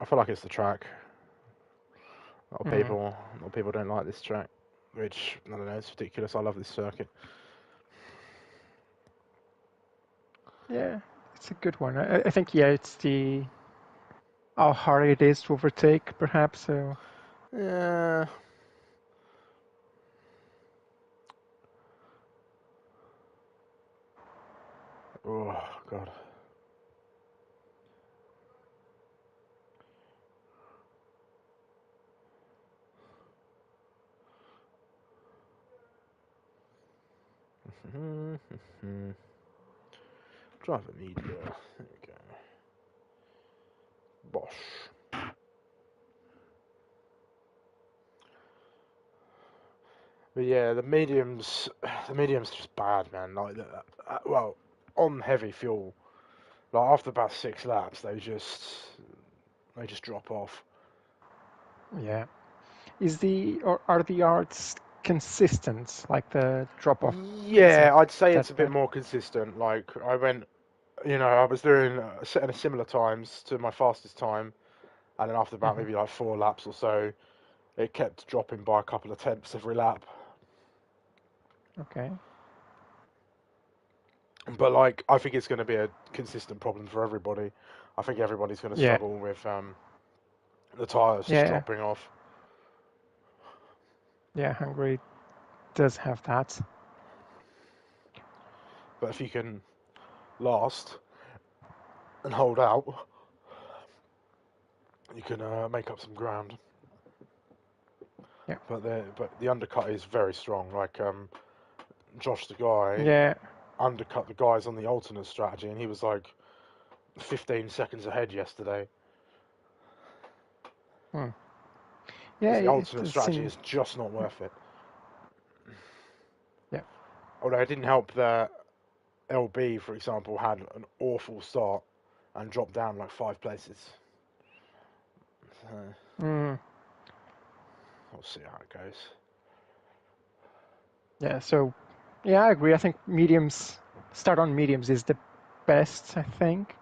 I feel like it's the track. Mm. A lot of people don't like this track, which I don't know. It's ridiculous. I love this circuit. Yeah, it's a good one. I think yeah, it's the how hard it is to overtake, perhaps. So Yeah. Oh God. Driver media. There we go. Bosh. But yeah, the medium's just bad, man. Like, well, on heavy fuel, like after about 6 laps, they just drop off. yeah, is the or are the arts consistent? Like the drop off isn't Yeah, I'd say that it's a bit bad. more consistent. Like I went, I was doing setting a similar times to my fastest time, and then after about Hmm. maybe like 4 laps or so, it kept dropping by a couple of tenths every lap. Okay. But like, I think it's going to be a consistent problem for everybody. I think everybody's going to Yeah. struggle with the tires just Yeah. dropping off. Yeah. Hungary does have that. But if you can last and hold out, you can make up some ground. Yeah. But the undercut is very strong. Like Josh, the guy, Yeah. undercut the guys on the alternate strategy, and he was like 15 seconds ahead yesterday. Hmm. Yeah. Because the It alternate does strategy seem. is just not Yeah. worth it. Yeah. Although it didn't help that LB, for example, had an awful start and dropped down like 5 places. So Mm. we'll see how it goes. Yeah. So. Yeah, I agree. I think mediums start on mediums is the best. I think,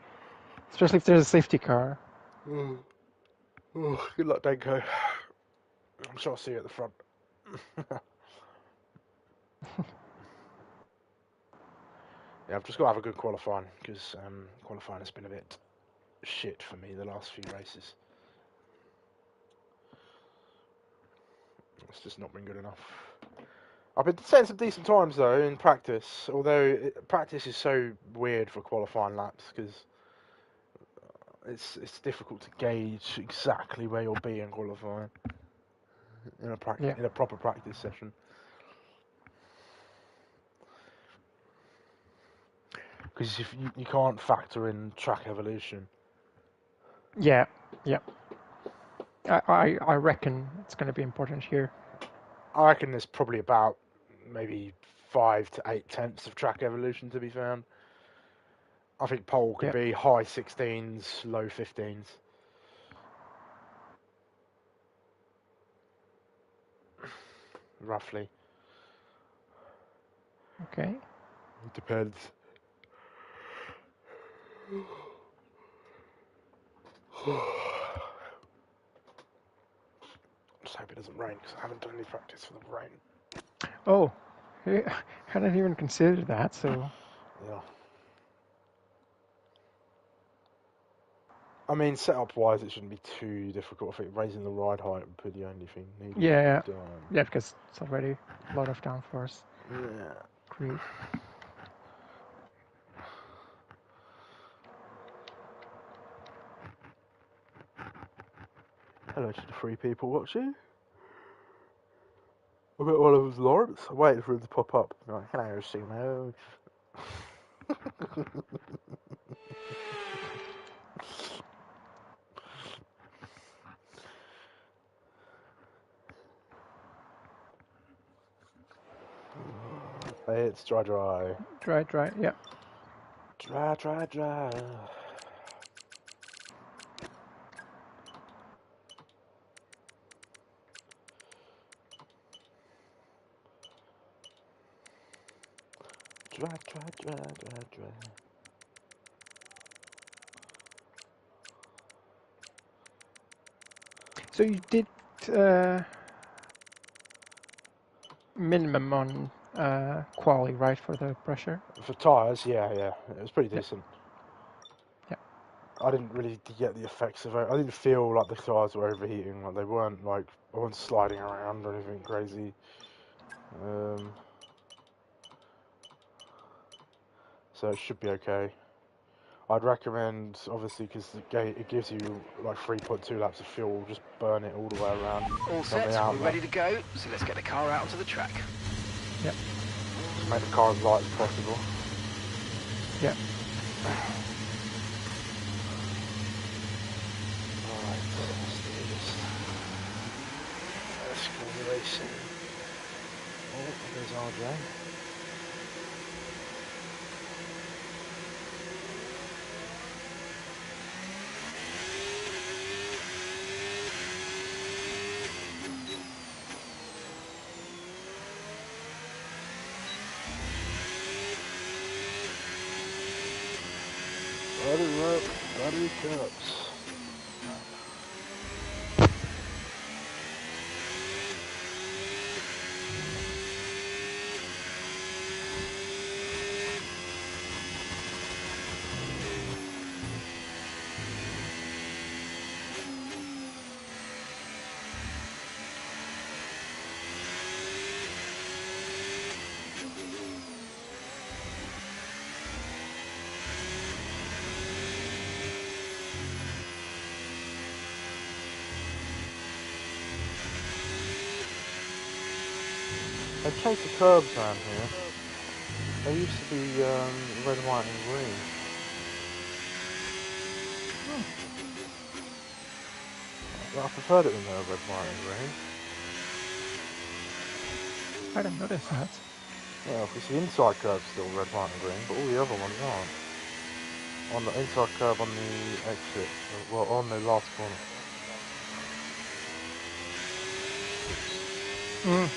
especially if there's a safety car. Mm. Oh, good luck, Denko. I'm sure I'll see you at the front. Yeah, I've just got to have a good qualifying because qualifying has been a bit shit for me the last few races. It's just not been good enough. I've been setting some decent times though in practice, although practice is so weird for qualifying laps because it's difficult to gauge exactly where you'll be in qualifying Yeah. in a proper practice session. Because if you can't factor in track evolution. Yeah. Yeah. I reckon it's going to be important here. I reckon there's probably about maybe 5 to 8 tenths of track evolution to be found. I think pole could Yeah. be high 16s, low 15s. Roughly. Okay. It depends. Just hope it doesn't rain because I haven't done any practice for the rain. Oh, I hadn't even considered that. So Yeah. I mean, setup wise, it shouldn't be too difficult. I think raising the ride height would be the only thing needed to be yeah, done. yeah, because it's already a lot of downforce. Yeah. Agreed. Hello to the three people watching. I bet one of them's Lawrence. I'm waiting for him to pop up. Right, hello, Sumo. Hey, it's dry, dry. Right. Yeah. Dry, dry, dry. Dry, dry, dry, dry, dry. So you did minimum on quali, right, for the pressure? For tyres, yeah, it was pretty Yeah. decent. Yeah. I didn't really get the effects of it. I didn't feel like the tyres were overheating. Like they weren't like I wasn't sliding around or anything crazy. So it should be okay. I'd recommend, obviously, because it gives you like 3.2 laps of fuel. Just burn it all the way around. All Don't set, be out we're there. ready to go, so let's get the car out onto the track. Yep. Just make the car as light as possible. Yeah. Alright, let's do this. Let's go racing. Oh, there's RJ. Butter up, buttery cups. They chase the curbs around here. They used to be red, white, and green. I preferred it when they were red, white, and green. I didn't notice that. Well, because the inside curb's still red, white, and green, but all the other ones aren't. On the inside curb on the exit, well, on the last corner. Yeah.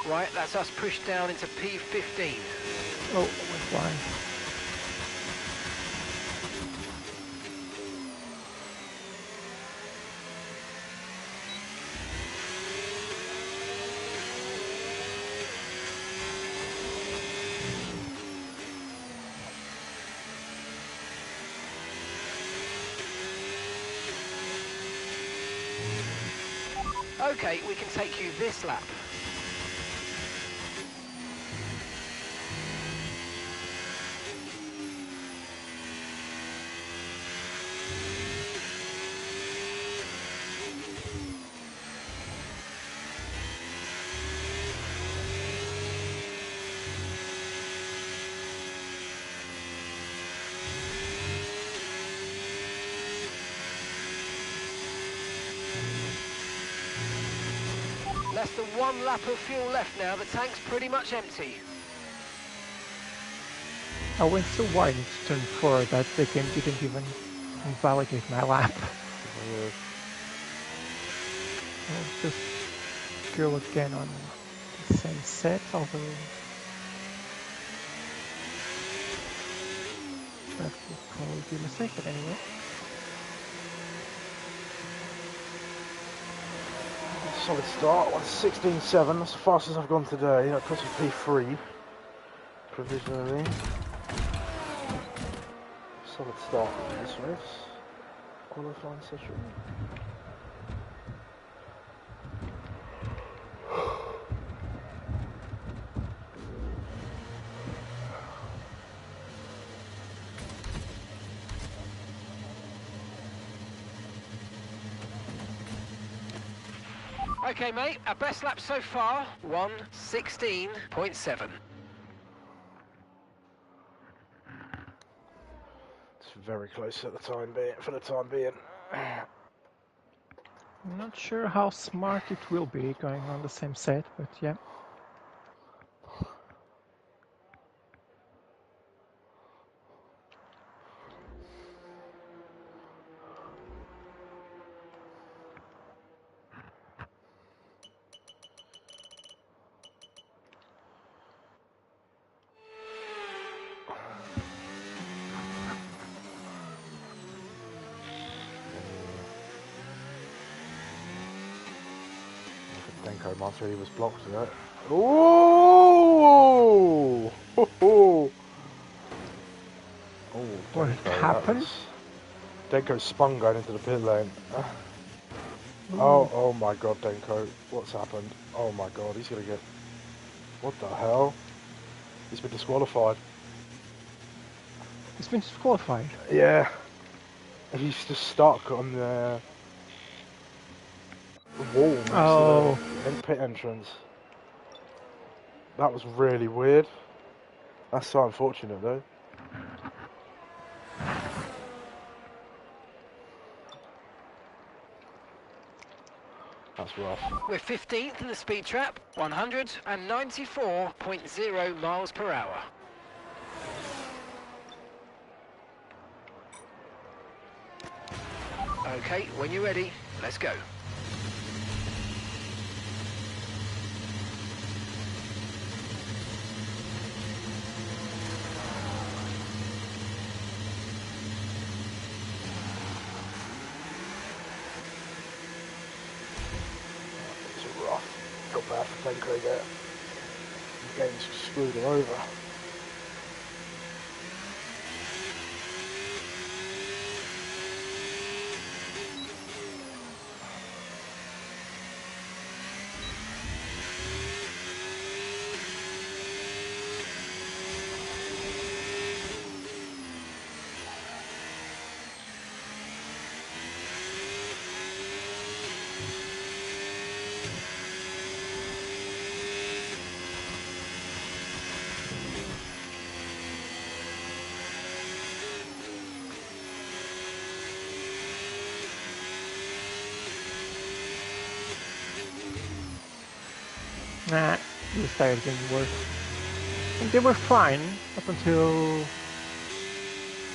Right, that's us pushed down into P15. Oh, went flying. Okay, we can take you this lap. Less than 1 lap of fuel left now, the tank's pretty much empty. I went so wide into turn 4 that the game didn't even invalidate my lap. I'll just go again on the same set, although that would probably be a mistake, but anyway. solid start. 1:16.7. That's the fastest I've gone today. That puts me P3 provisionally. Solid start in this race. Qualifying session. Okay, mate, our best lap so far, 1:16.7. It's very close at the time being. For the time being. I'm not sure how smart it will be going on the same set, but yeah. Denko must he was blocked there. Ooh! Oh! What happened? Denko spun going into the pit lane. Oh my god, Denko. What's happened? Oh my god, he's gonna get... What the hell? He's been disqualified. He's been disqualified. Yeah. He's just stuck on the wall next to the pit entrance. That was really weird. That's so unfortunate though. That's rough. We're 15th in the speed trap, 194.0 miles per hour. Okay, when you're ready, let's go. Feel bad for Denko there. The game's screwed him over. Nah, these tires didn't work. And they were fine up until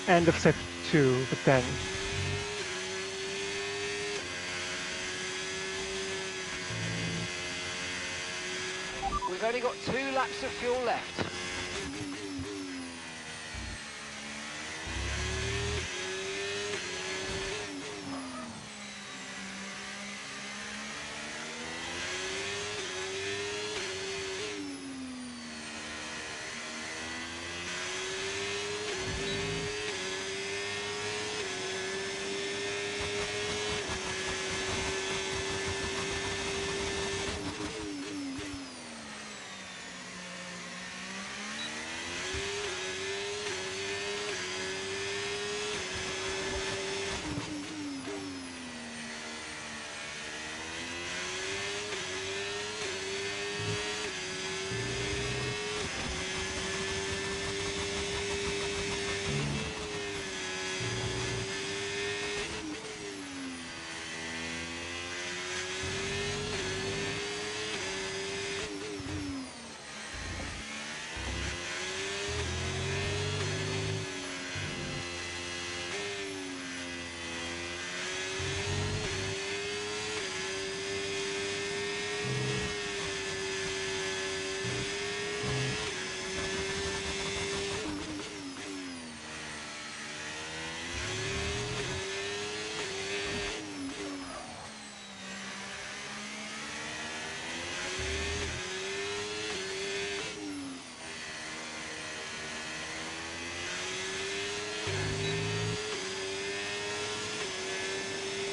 end of set 2, but then We've only got 2 laps of fuel left.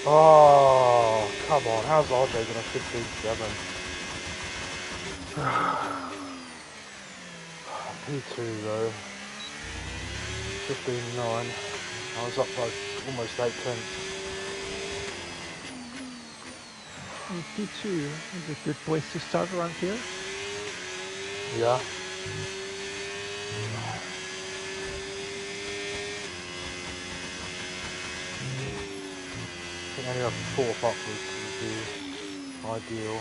Oh, come on. How's RJ going to 15.7? P2 though. 15.9. I was up by almost 8 tenths. And P2 is a good place to start around here. Yeah. I think any of 4th upwards would be ideal.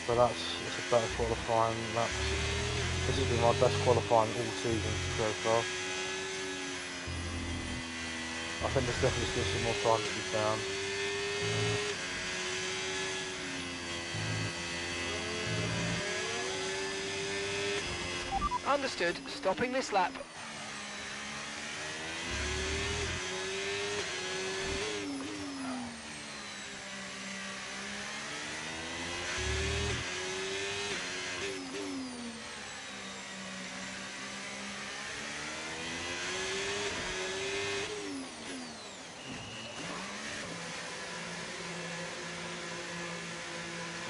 But it's a better qualifying lap. This has been my best qualifying all season so far. I think there's definitely still some more time to be found. Understood. Stopping this lap.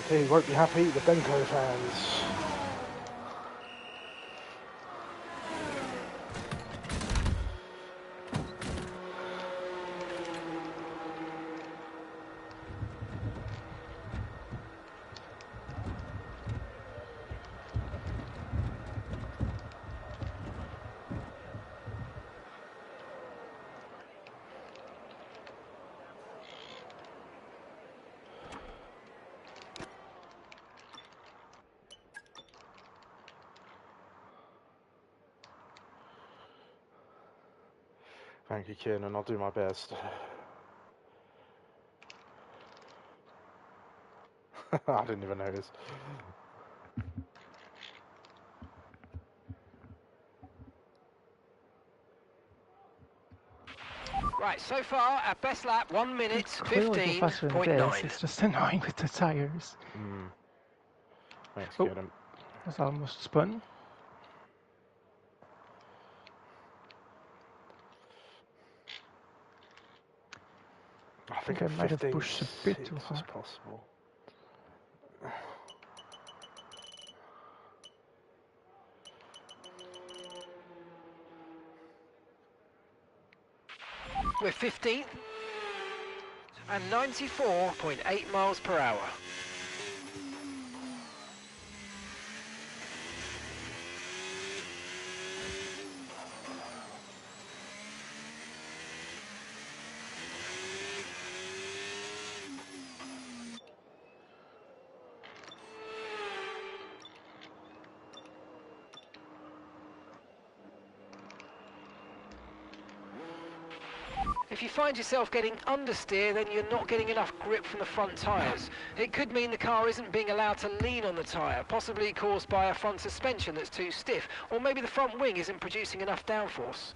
Okay, you won't be happy, the Benko fans. Thank you, Kieran, I'll do my best. I didn't even notice. Right, so far, our best lap, 1 minute, Clearly go faster than this. 15.9. It's just annoying with the tires. Thanks, Oh, Kieran. that's almost spun. I think think I might have pushed a bit 15.6 too is hard. possible. We're 15th and 94.8 miles per hour. If you find yourself getting understeer, then you're not getting enough grip from the front tyres. It could mean the car isn't being allowed to lean on the tyre, possibly caused by a front suspension that's too stiff, or maybe the front wing isn't producing enough downforce.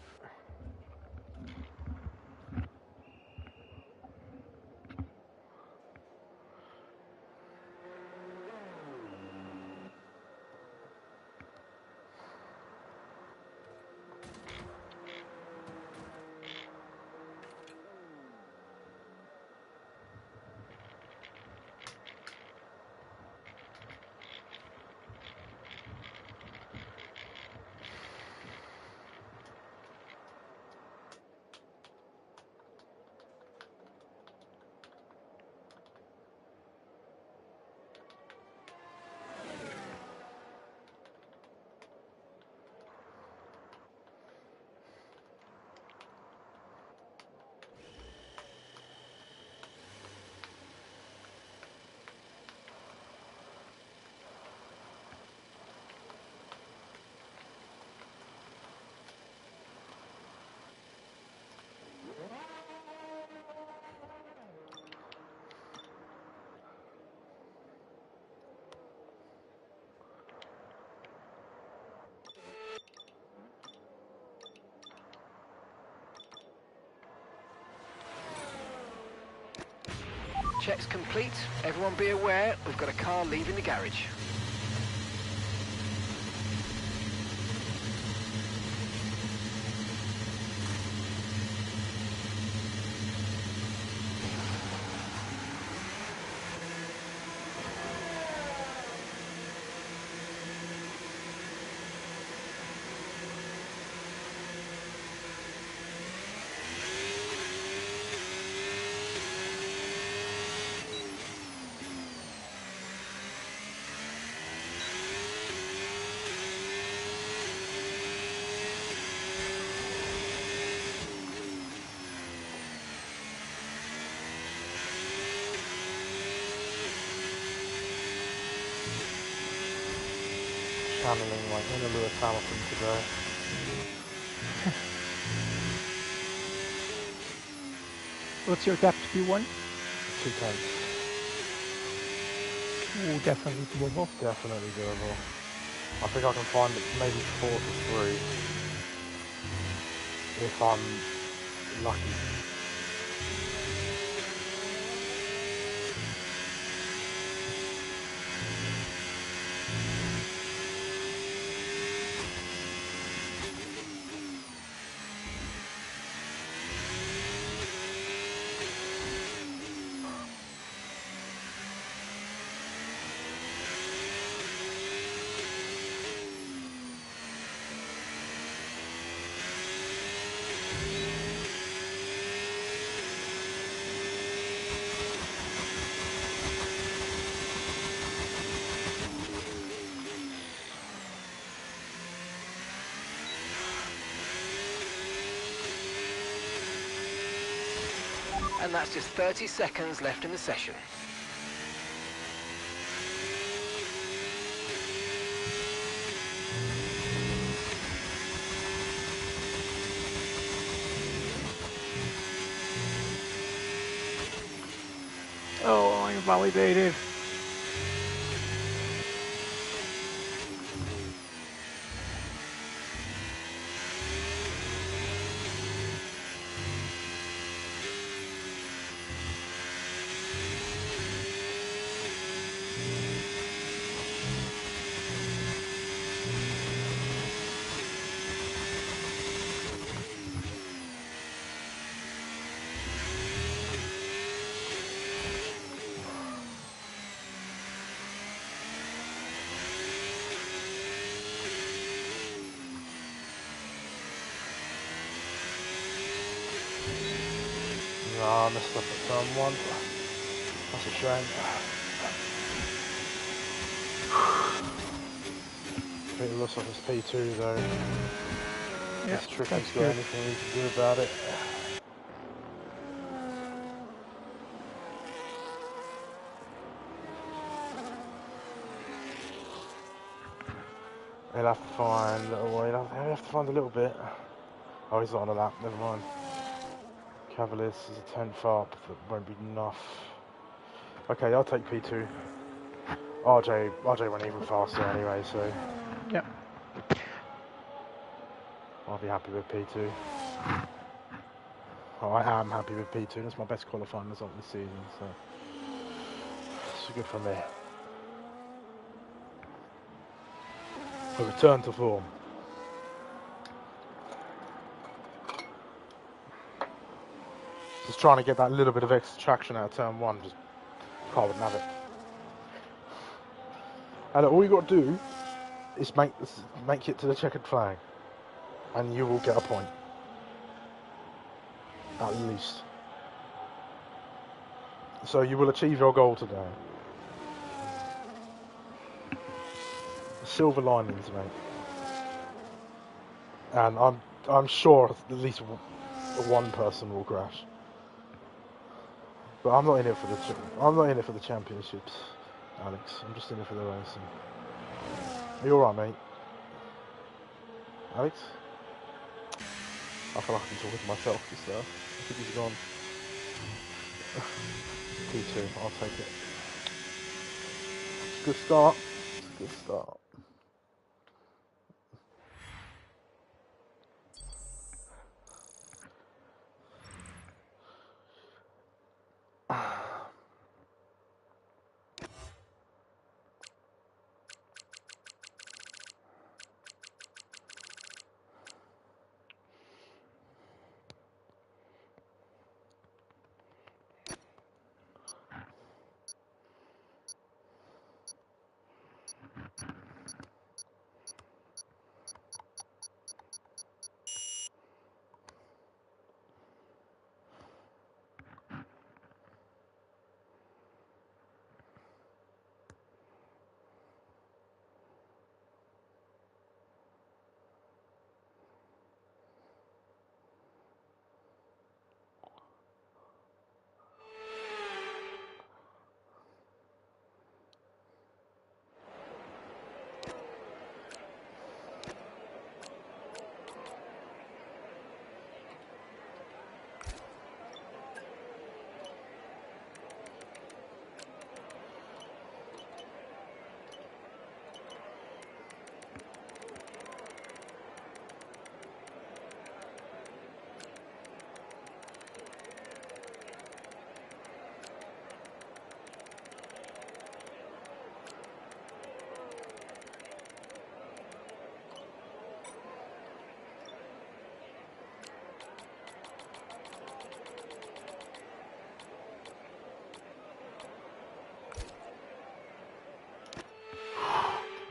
Check's complete. Everyone be aware, we've got a car leaving the garage. channeling like inner Lewis Hamilton today. What's your gap to P1? 2/10. Ooh, definitely doable. Definitely doable. I think I can find maybe 4 to 3 if I'm lucky. And that's just 30 seconds left in the session. Oh, I validated. No, I messed up at turn 1. That's a shame. I think it looks like it's P2 though. Yeah, This trick has that's got good. anything we can do about it. He'll have to find a little way. He'll have to find a little bit. Oh, he's not on a lap. Never mind. Cavaliers is a 10th up. That won't be enough. Okay, I'll take P2. RJ went even faster anyway, so Yeah. I'll be happy with P2. Oh, I am happy with P2. That's my best qualifying result this season, so it's good for me. A return to form. Just trying to get that little bit of extra traction out of turn 1. Just car wouldn't have it. And all you got to do is make it to the checkered flag, and you will get a point. At least. So you will achieve your goal today. Silver linings, mate. And I'm sure at least one person will crash. But I'm not in it for the championships, Alex. I'm just in it for the racing. Are you alright, mate? Alex? I feel like I'm talking to myself just there. I think he's gone. P2, I'll take it. It's a good start. It's a good start.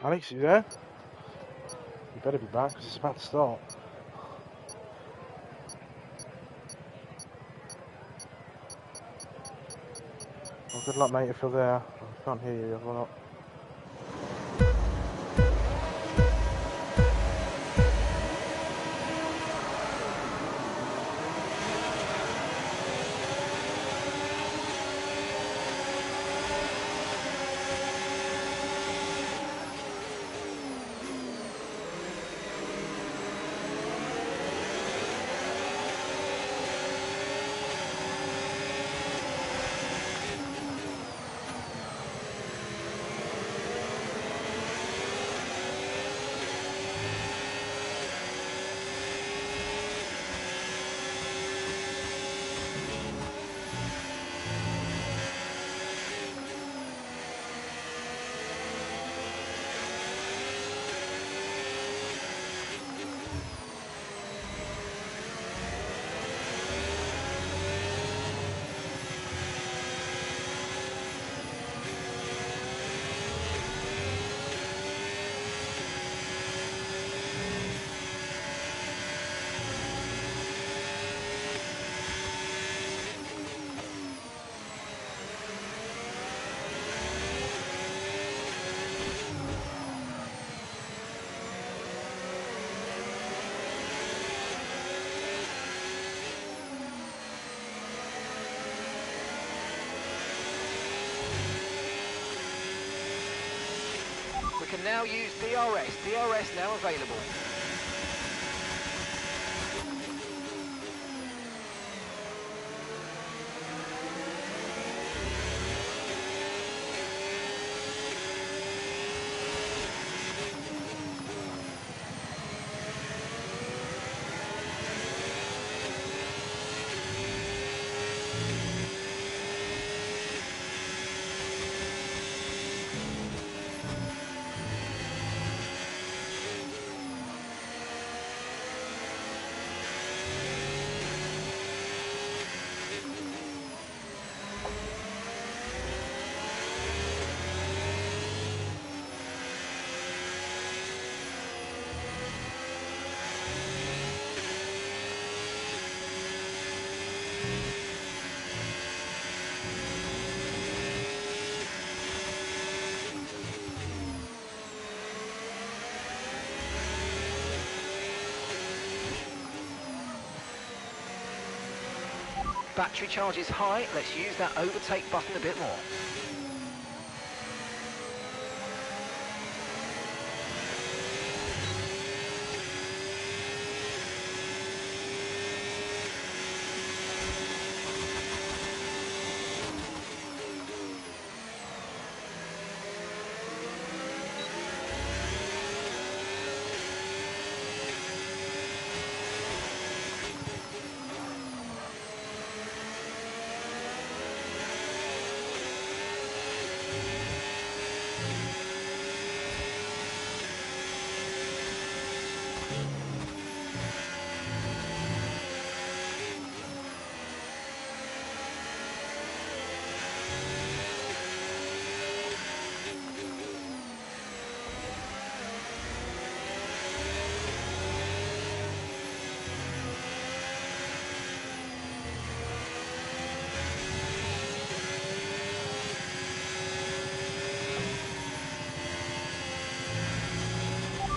Alex, you there? You better be back because it's about to start. Well, good luck, mate, if you're there. I can't hear you. Well, not. We can now use DRS. DRS now available. Battery charge is high. Let's use that overtake button a bit more.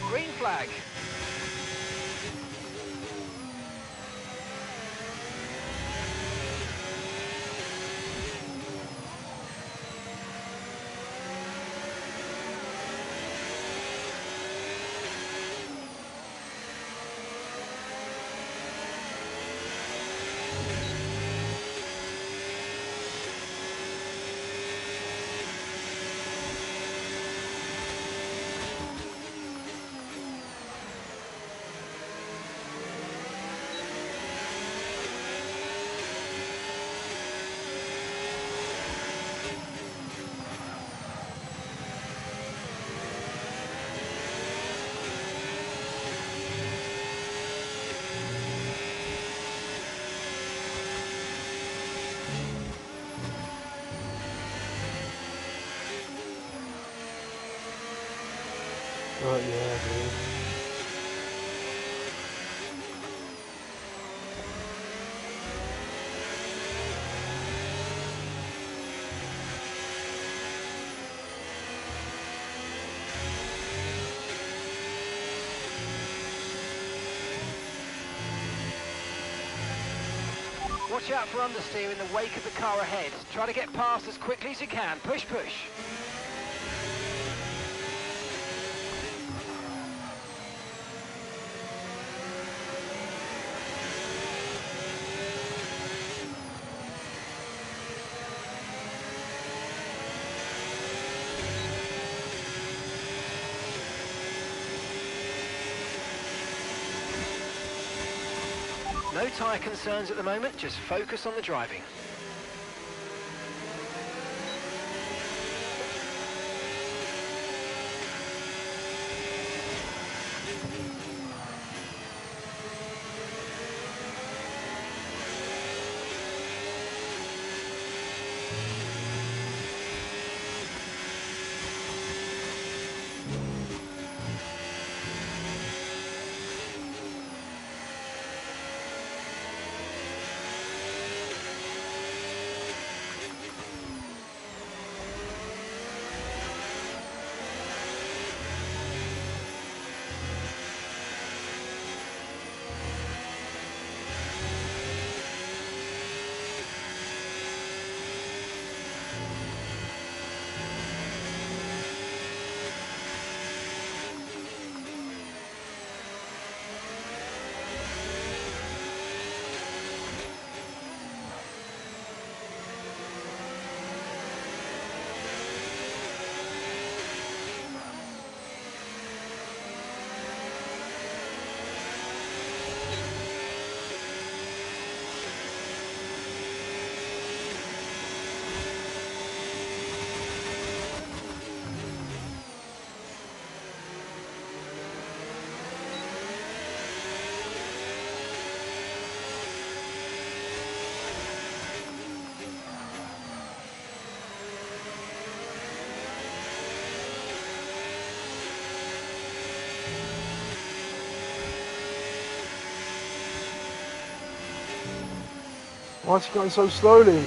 Green flag. But yeah, dude. Watch out for understeer in the wake of the car ahead. Try to get past as quickly as you can. Push, push. No tyre concerns at the moment, just focus on the driving. Why is he going so slowly?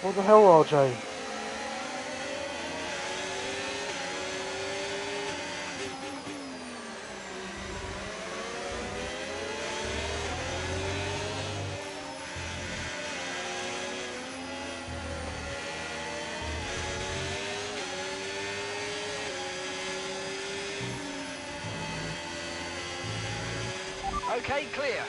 What the hell, RJ? Okay, clear.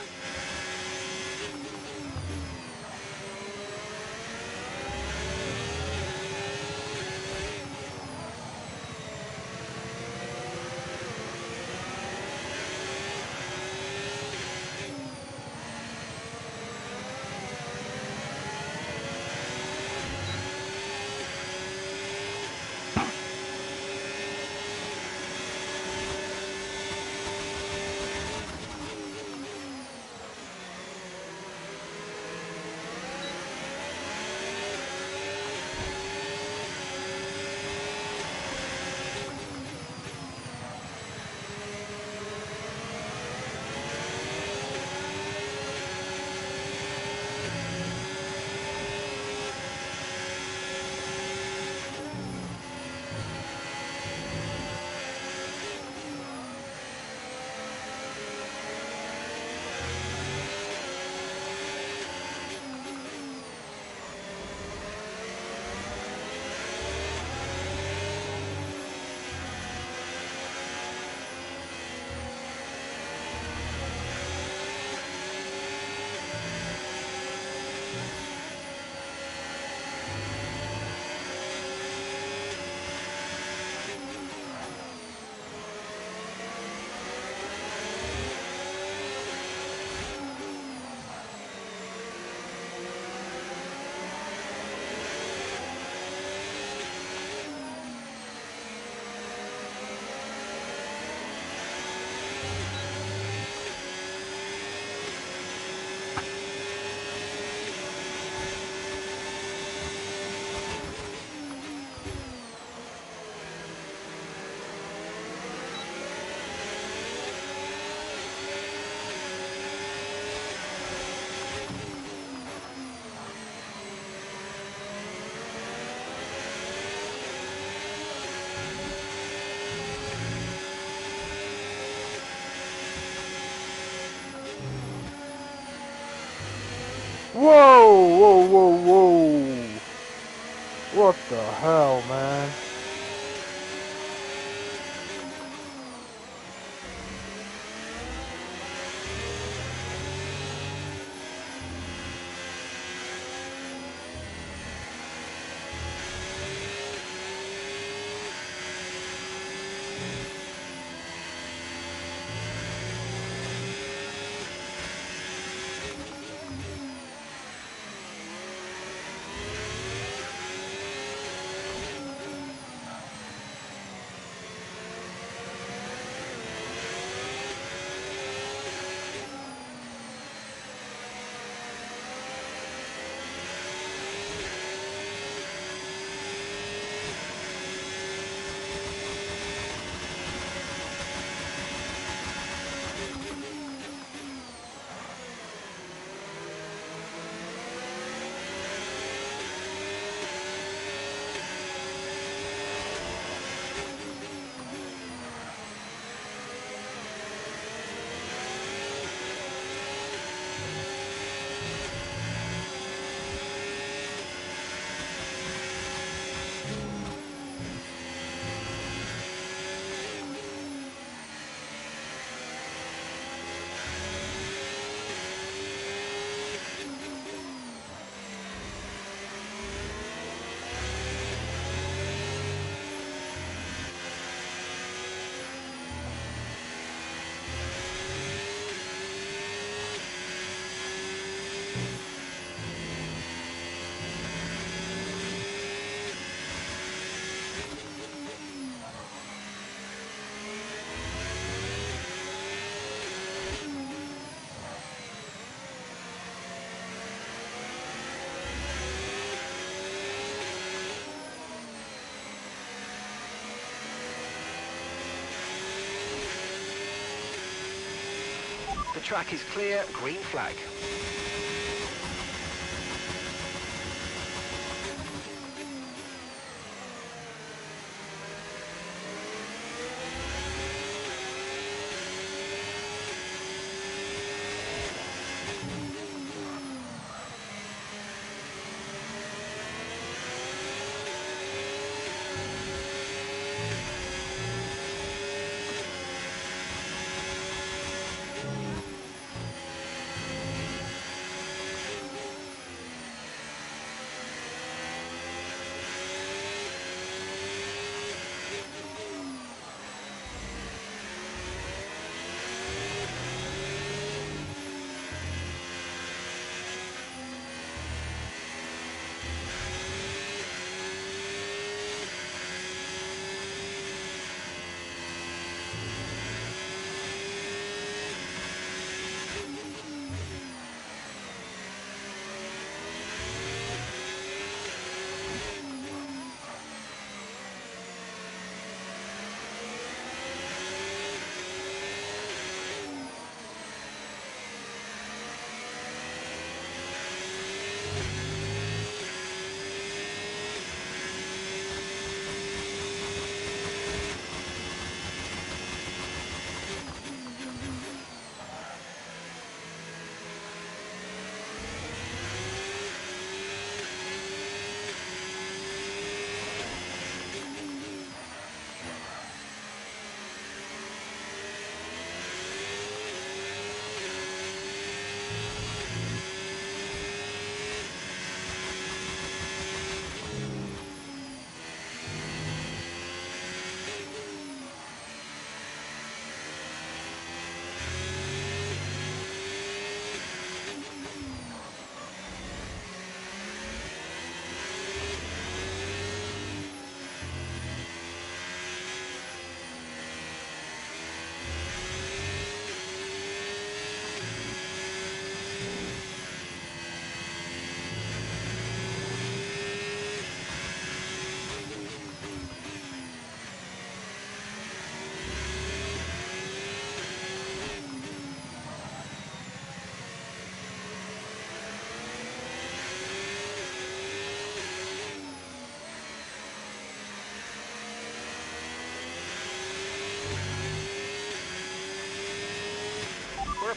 Whoa, whoa, whoa, whoa. What the hell, man? The track is clear, green flag.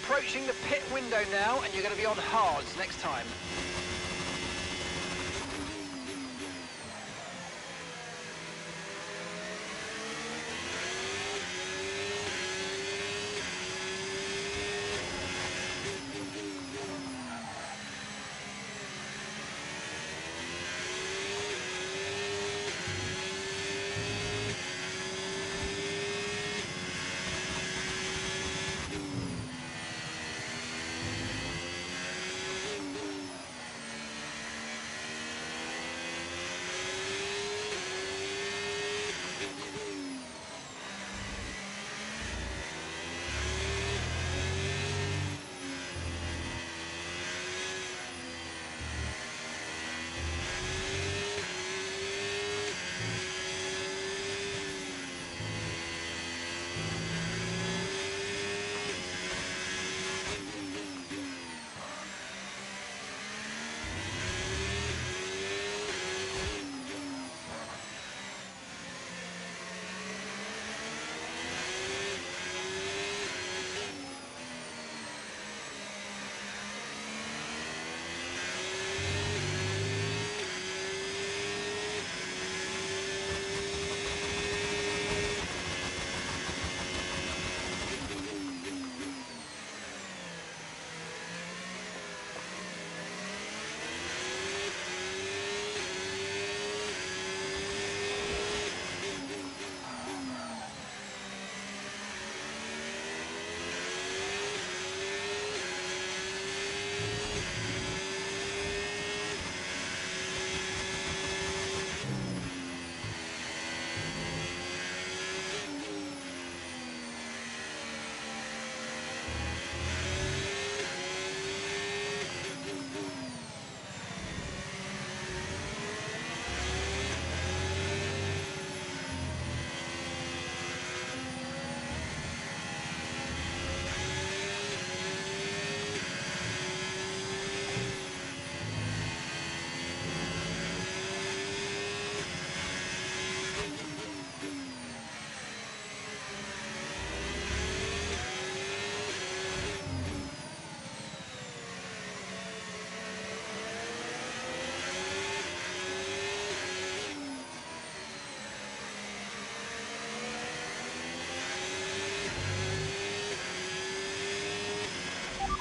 approaching the pit window now, and you're going to be on hards next time.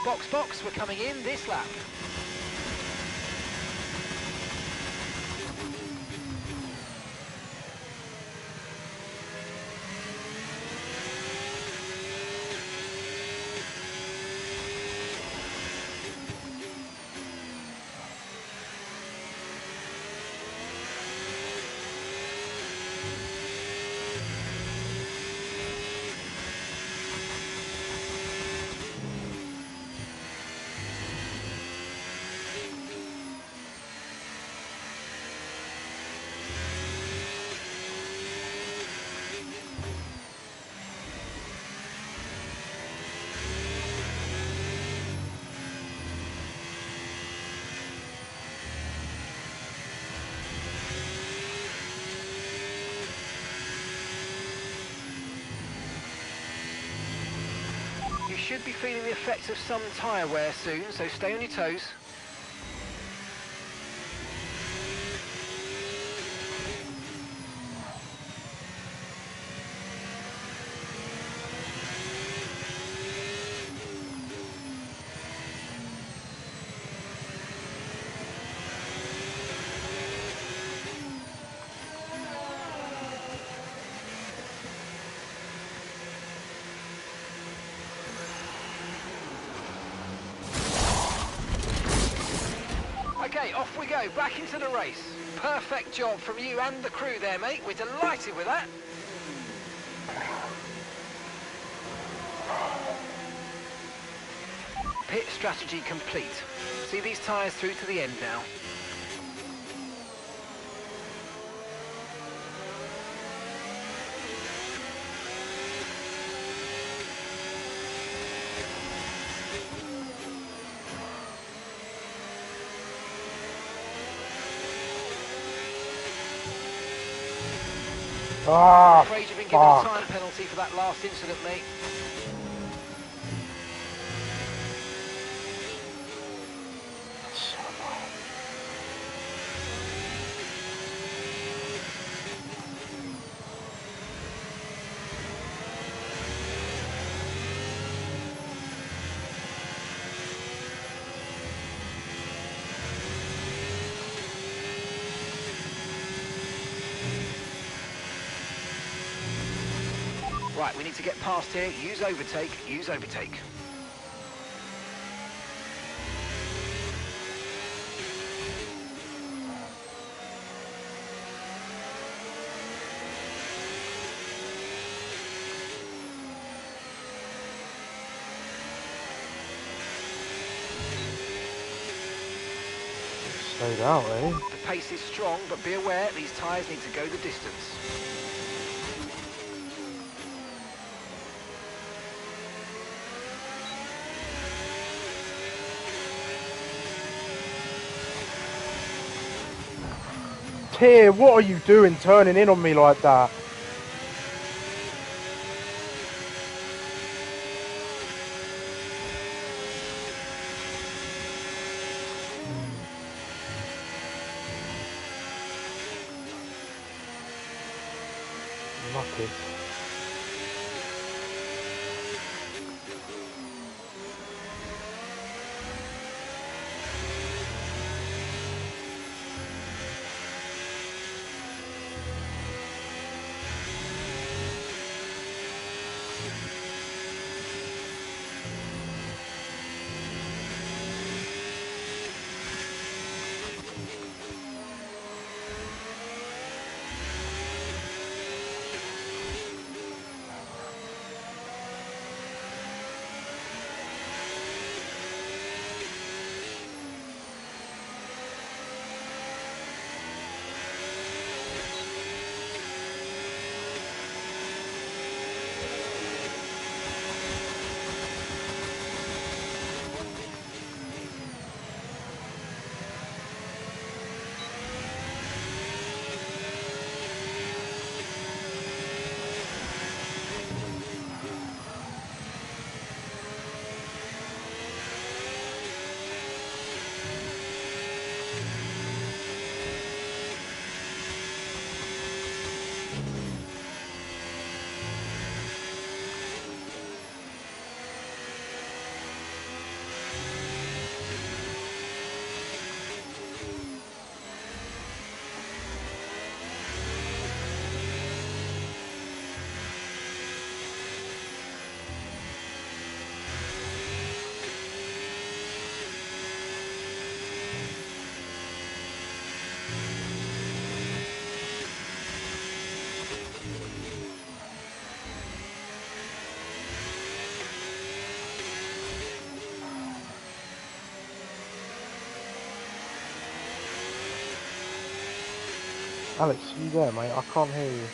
Box, box, we're coming in this lap. You should be feeling the effects of some tyre wear soon, so stay on your toes. Okay, off we go, back into the race. Perfect job from you and the crew there, mate. We're delighted with that. Pit strategy complete. See these tyres through to the end now. Ah, I'm afraid you've been given a time penalty for that last incident, mate. Right, we need to get past here. Use overtake, use overtake. Stayed out, eh? The pace is strong, but be aware, these tyres need to go the distance. Tier, what are you doing turning in on me like that? Lucky. Alex, are you there, mate? I can't hear you.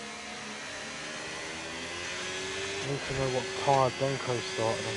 I need to know what tyre Denko started on.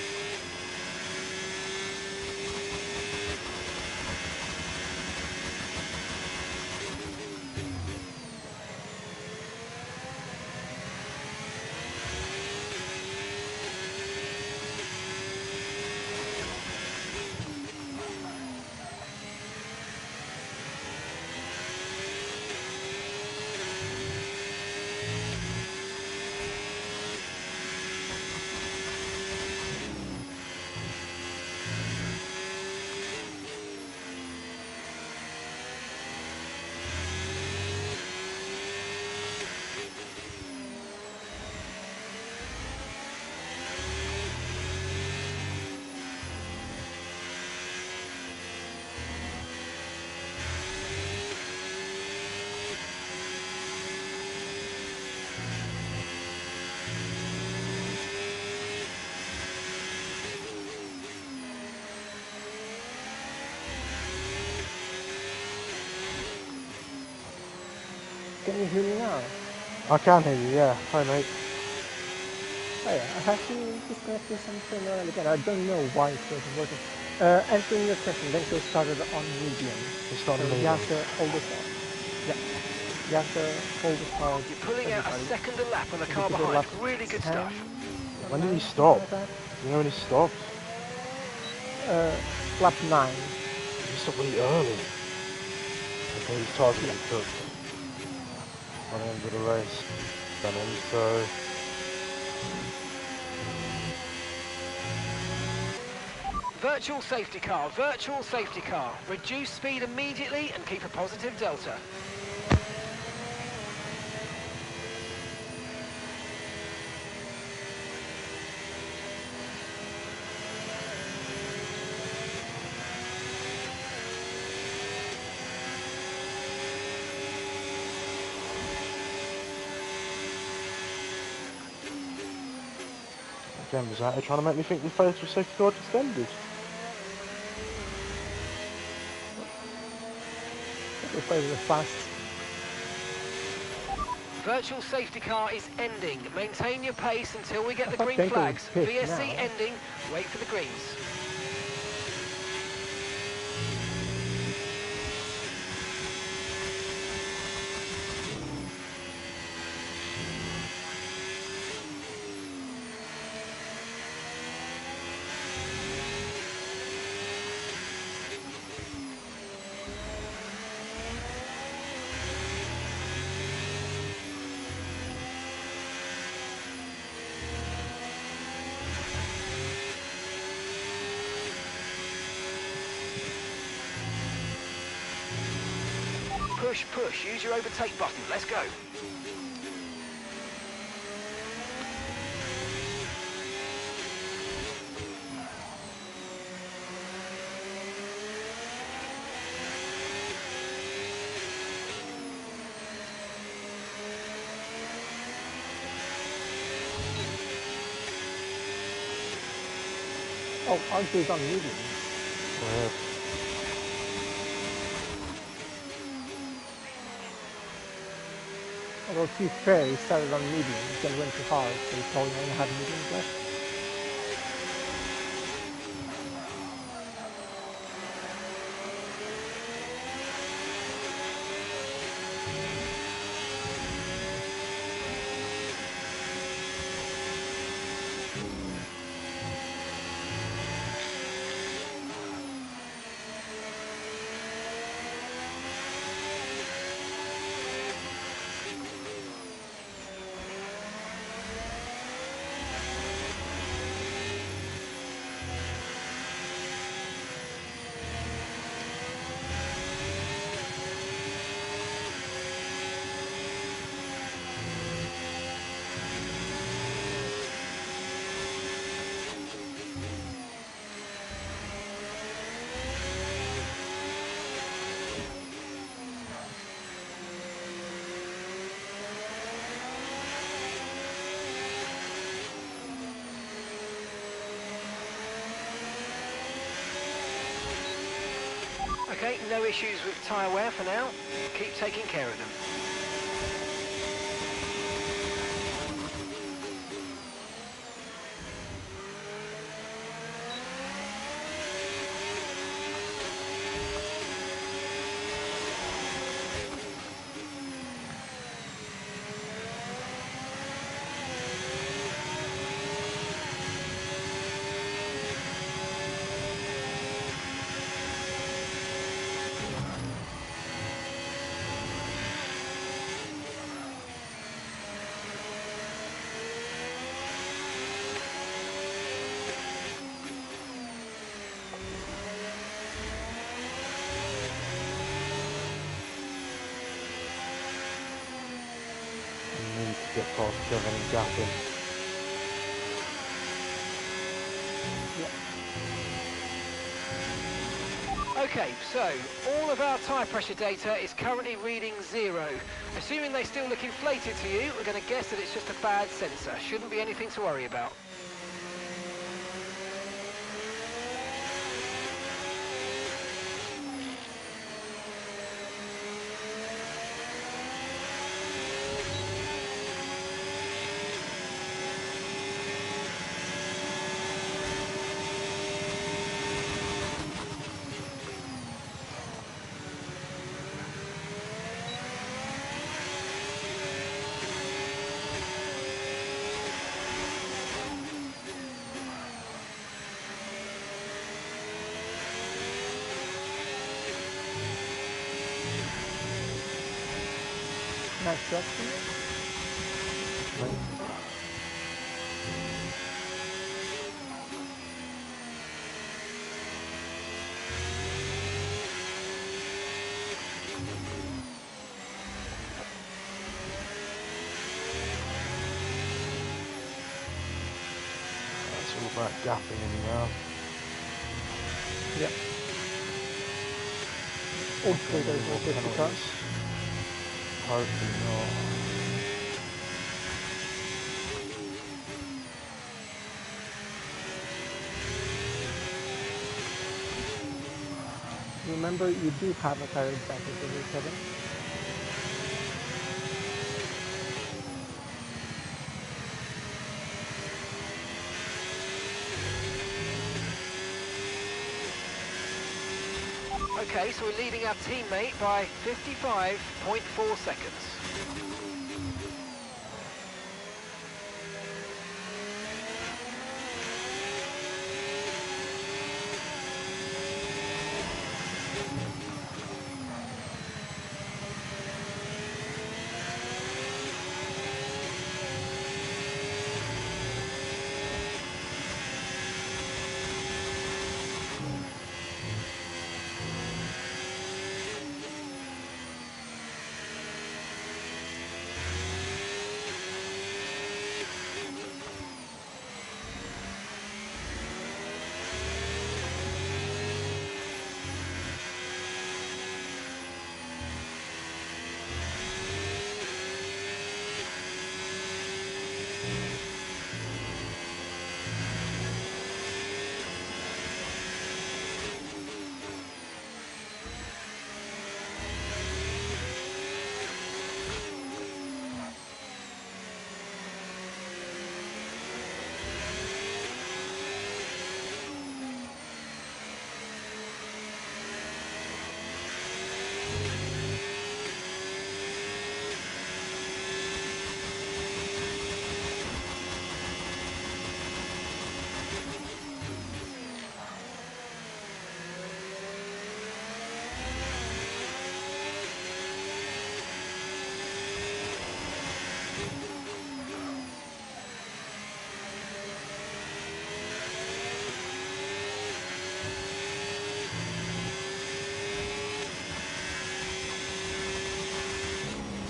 Can you hear me now? I can hear you, yeah. Hi, mate. Oh yeah, I have to disconnect this and turn around again. I don't know why it wasn't working. Entering your session, then go started on medium. It's not So medium. you have to hold this on. Yeah. You have to hold this on. You're pulling out a second a lap on the Maybe car to the behind. lap Really good 10, stuff. When did he 9, stop? something like that. Do you know when he stopped? Lap 9. He stopped really early. Okay, his tyres are getting cooked by the end of the race. And then, so... Virtual safety car, virtual safety car. Reduce speed immediately and keep a positive delta. Again, was out here trying to make me think the photo safety guard just ended. We play really fast. Virtual safety car is ending. Maintain your pace until we get I the thought green Denko would flags. pit VSC now. ending. Wait for the greens. Push, push. Use your overtake button. Let's go. Oh, Archer's on medium. Although to be fair, he started on medium, then went to hard, so he probably only had mediums left. Okay, no issues with tyre wear for now. Keep taking care of them. I need to get past Kevin and gapping. Okay, so all of our tyre pressure data is currently reading 0. Assuming they still look inflated to you, we're going to guess that it's just a bad sensor. Shouldn't be anything to worry about. Nice traction. It's all about gapping in now. Yeah. Hopefully there's no safety car. Hopefully not. Remember, you do have a tire advantage over Kevin. Okay, so we're leading our teammate by 55.4 seconds.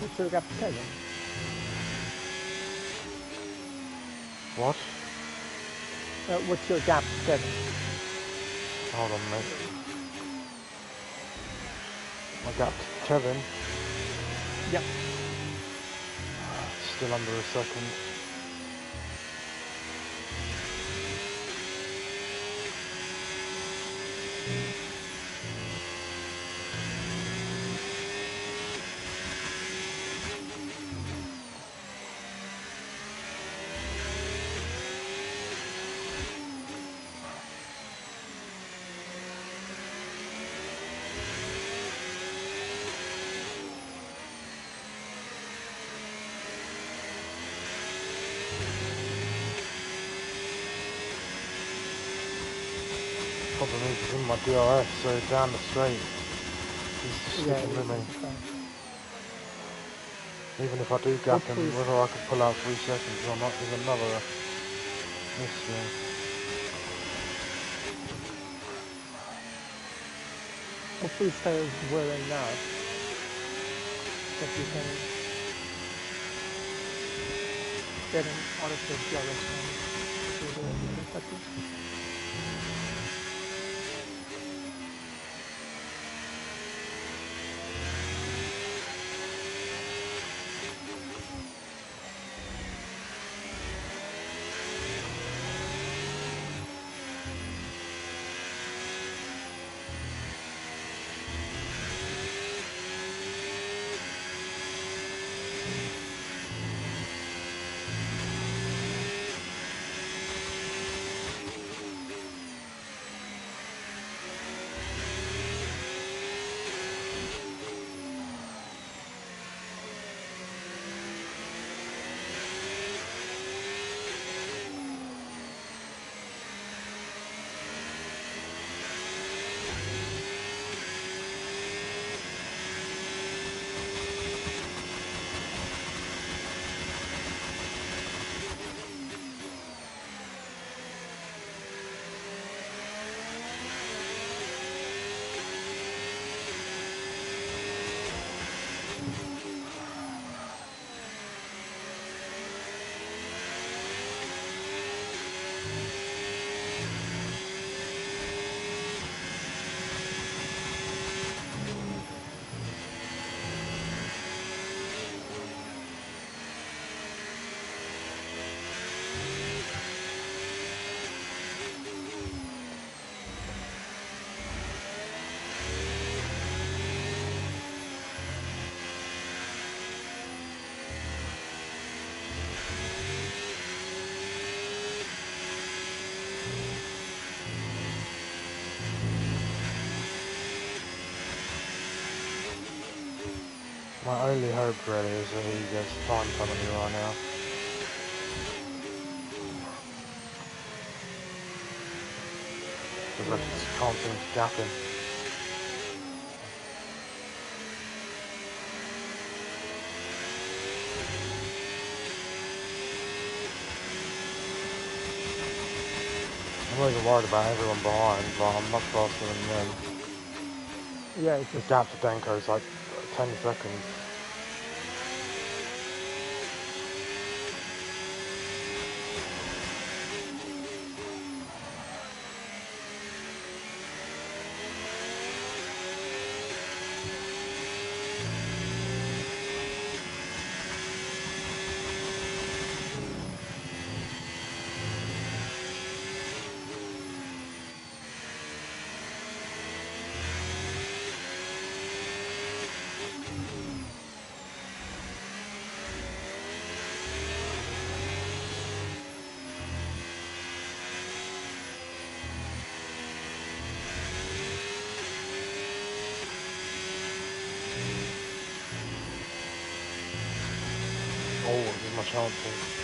What's your gap to Kevin? What? What's your gap to Kevin? Hold on, mate. I got Kevin. Yep. Still under a second. Problem is, he's in my DRS, so down the straight, he's just sticking with me. Even if I do gap him, whether I can pull out 3 seconds or not is another mystery. Hopefully tires wear enough that you can get an auto-save DRS through the other sectors. My only hope really is that he gets time penalty right now. Because I just can't seem to gap him. I'm not even worried about everyone behind, but I'm much faster than them. Yeah, it's The just gap to Denko is like 10 seconds. Oh, this is my chances.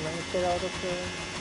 let me get out of the.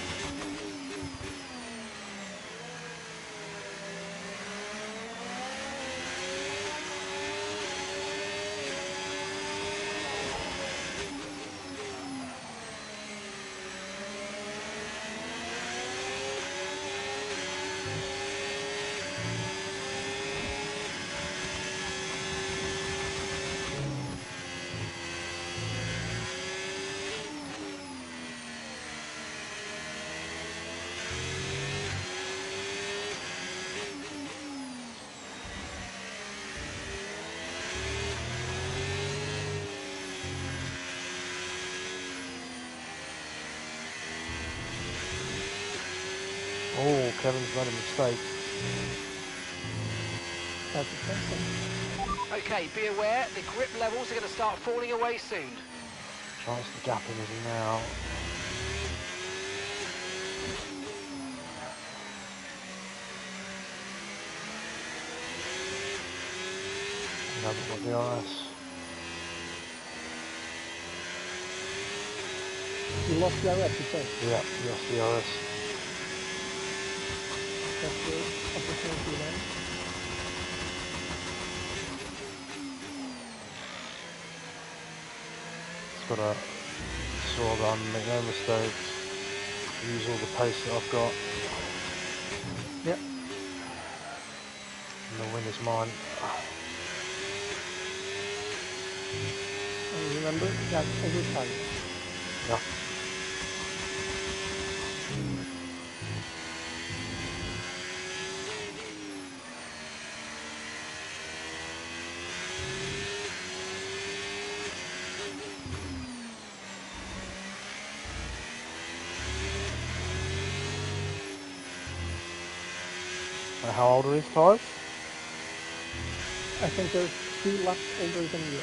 Oh, Kevin's made a mistake. That's something. Okay, be aware, the grip levels are going to start falling away soon. Chance to gap him is now. He hasn't got the RS. You lost the RS, you say? Yeah, he lost the RS. That's the opportunity then. Just gotta saw that, make no mistakes. Use all the pace that I've got. Yep. And the win is mine. And remember, that's over time. Yeah. How old are these tyres? I think they're 3 laps older than you are.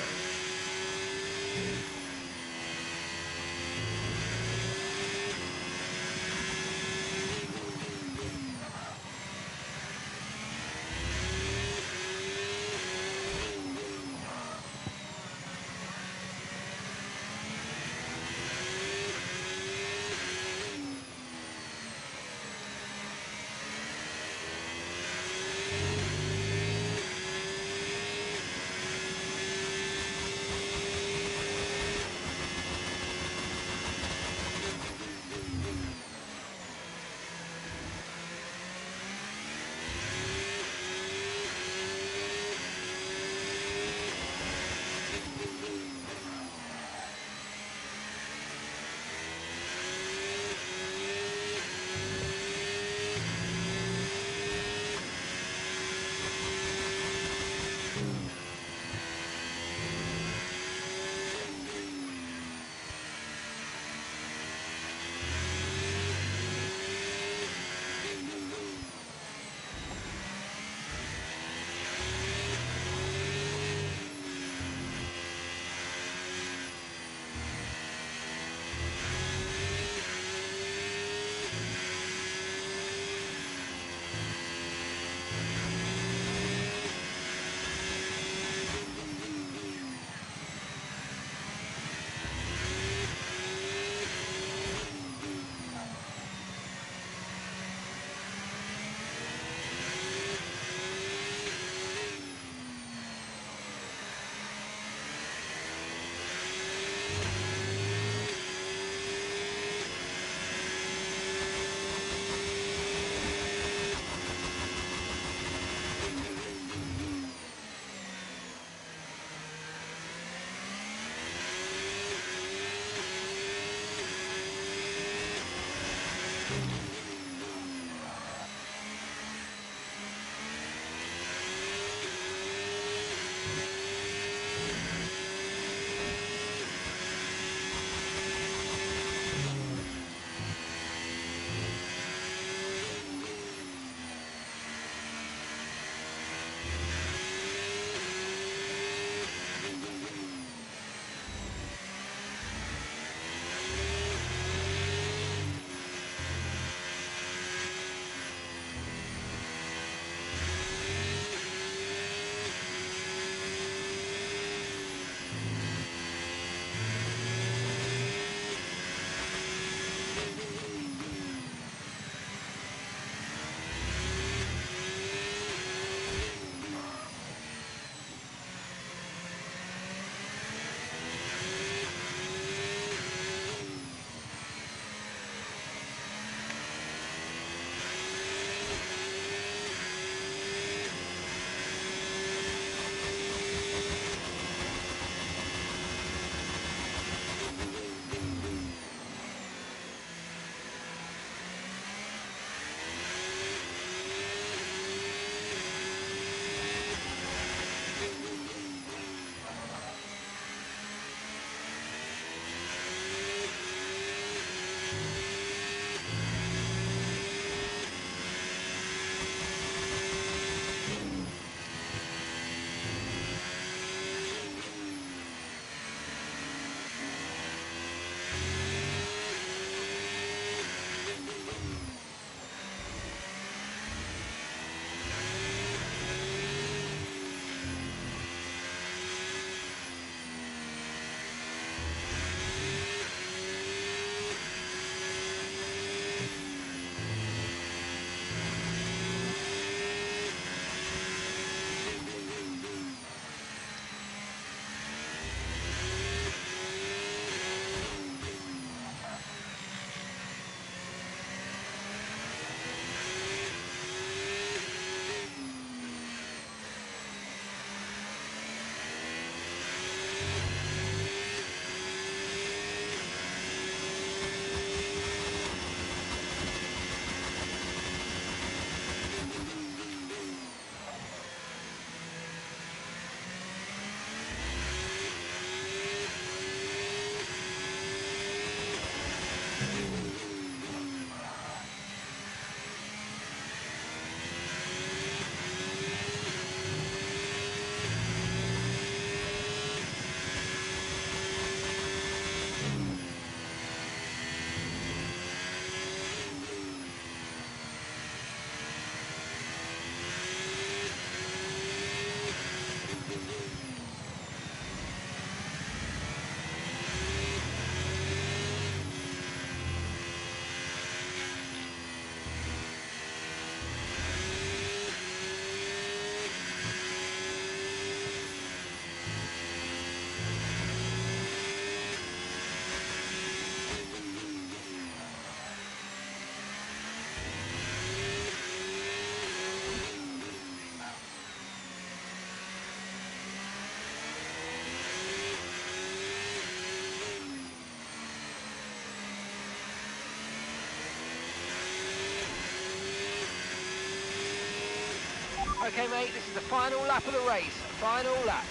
Okay, mate, this is the final lap of the race. Final lap.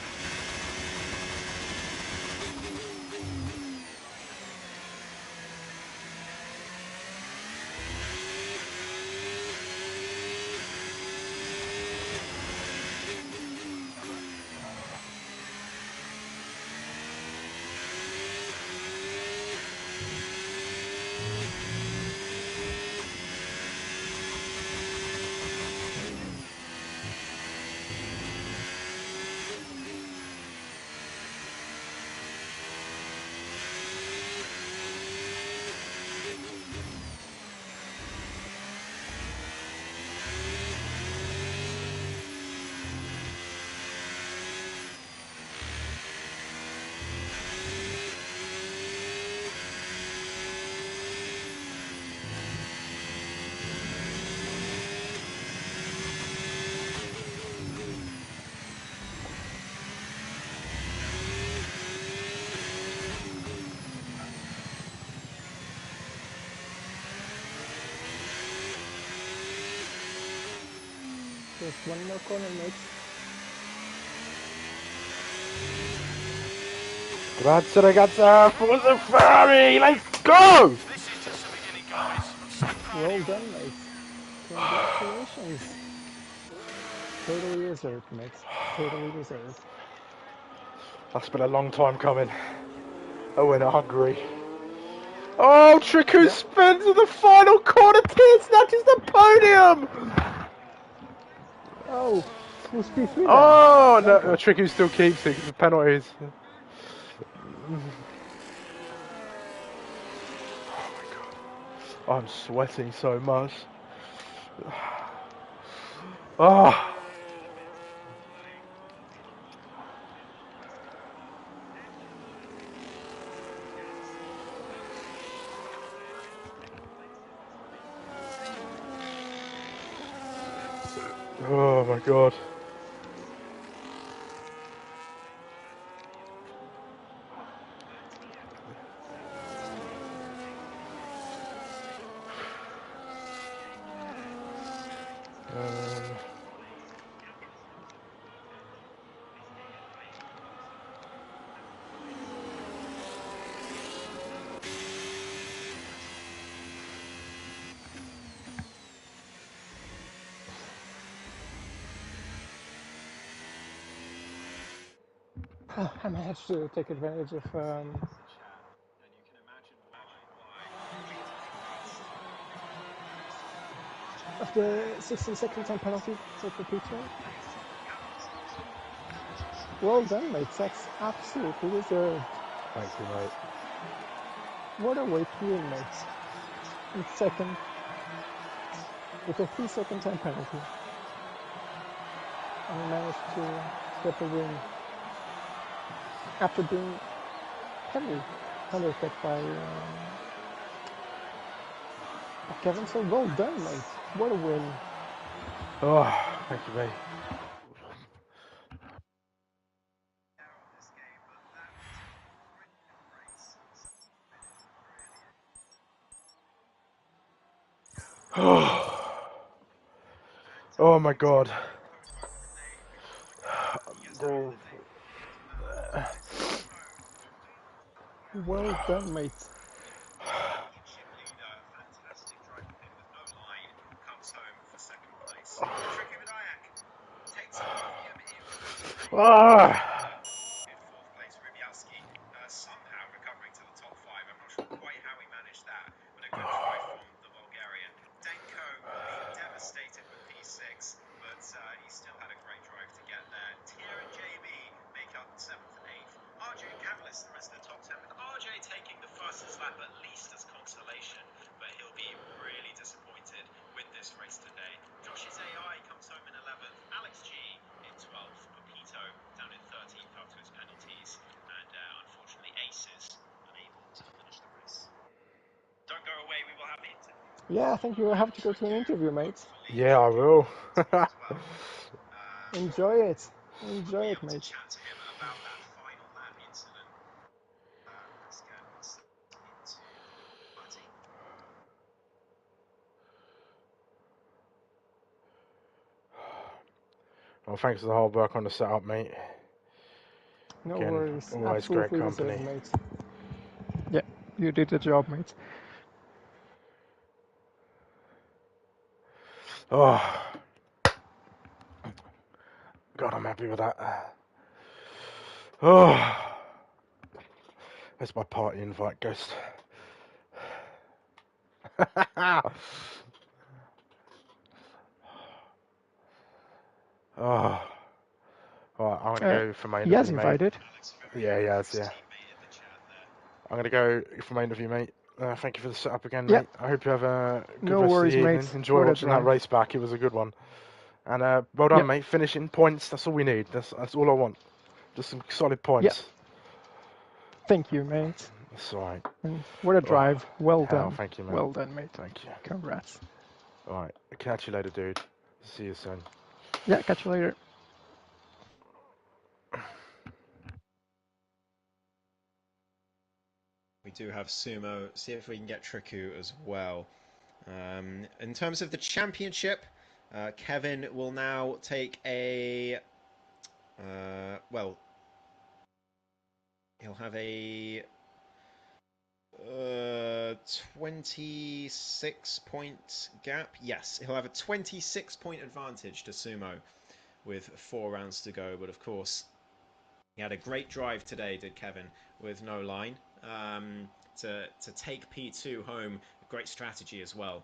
Just one more corner, mates. Grazie ragazza, Forza Ferrari, let's go! This is just the beginning, guys. I'm so proud Well of you. done, mates. Congratulations. Totally deserved, mates. Totally deserved. That's been a long time coming. A win at Hungary. Oh, Triku spins in the final corner, Tears snatches the podium! Oh, who's P3 then? Oh, no, Danko. Triku still keeps it because of penalties. Oh my god. I'm sweating so much. Oh. Oh my god. I managed to take advantage of the 16-second time penalty for Peter. Well done, mates. That's absolutely deserved. Thank you, mate. What a way to win, mates. In second, with a 3-second time penalty. And we managed to get the win after being heavily undercut by Kevin. So well done, mate. What a win. Oh, thank you, mate. Oh my god. Well done, mate. Ah. Somehow recovering to the top five. I'm not sure quite how he managed that, but a good drive from the Bulgarian. Danko being devastated with P6, but he still had a great drive to get there. Tier and JB make up 7th and 8th. RJ and Catalyst the rest of the top 10, with RJ taking the fastest lap at least as consolation, but he'll be really disappointed with this race today. Josh's AI comes home in 11th, Alex G in 12th, Pepito down in 13th after his penalties, and unfortunately Aces unable to finish the race. Don't go away, we will have the interview. Yeah, I think you will have to go to an interview, mates. Yeah, I will. Enjoy it. Enjoy it, mate. Chat to him about that final lap incident. Let's get us into Buddy. Well, thanks for the hard work on the setup, mate. No Again, worries. always great Absolutely company. deserved, mate. Yeah, you did the job, mate. Oh, God, I'm happy with that. Oh, that's my party invite, Ghost. Oh, alright, I'm gonna go for my He has interview, mate. invited. Alex, Yeah, he has, his yeah. teammate in the chat there. I'm gonna go for my interview, mate. Thank you for the setup again, Yeah, mate. I hope you have a good no rest of worries, the evening. mate. Enjoy For the watching that drive. race back. It was a good one. And well Yeah, done, mate. Finishing points. That's all we need. That's all I want. Just some solid yeah. points. Thank you, mate. That's all right. And what a Oh, drive. Well hell, done. thank you, man. Well done, mate. Thank you. Congrats. All right. Catch you later, dude. See you soon. Yeah, catch you later. We do have Sumo. See if we can get Triku as well. In terms of the championship, Kevin will now take a. Well, he'll have a 26-point gap. Yes, he'll have a 26-point advantage to Sumo with 4 rounds to go. But of course, he had a great drive today, did Kevin, with no line. To take P2 home, great strategy as well.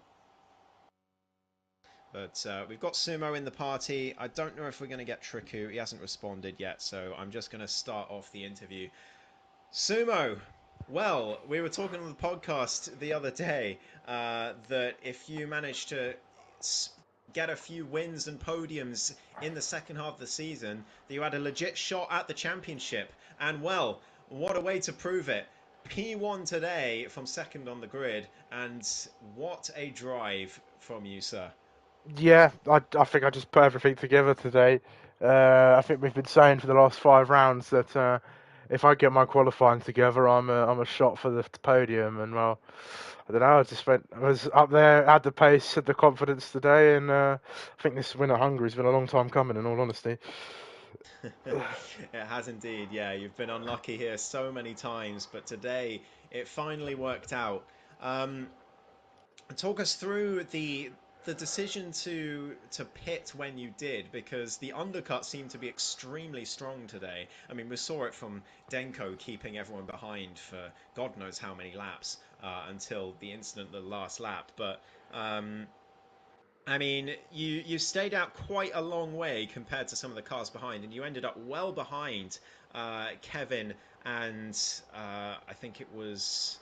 But we've got Sumo in the party. I don't know if we're going to get Triku. He hasn't responded yet, so I'm just going to start off the interview. Sumo, well, we were talking on the podcast the other day that if you manage to get a few wins and podiums in the second half of the season, that you had a legit shot at the championship. And well, what a way to prove it. P1 today from second on the grid, and what a drive from you, sir. Yeah, I think I just put everything together today. I think we've been saying for the last 5 rounds that if I get my qualifying together, I'm a shot for the podium. And well, I don't know. I was up there, had the pace, had the confidence today, and I think this win at Hungary has been a long time coming. In all honesty. It has indeed, yeah. You've been unlucky here so many times, but today it finally worked out. Um, Talk us through the decision to pit when you did, because the undercut seemed to be extremely strong today. I mean, we saw it from Denko keeping everyone behind for God knows how many laps until the incident, the last lap. But I mean, you stayed out quite a long way compared to some of the cars behind, and you ended up well behind Kevin and I think it was.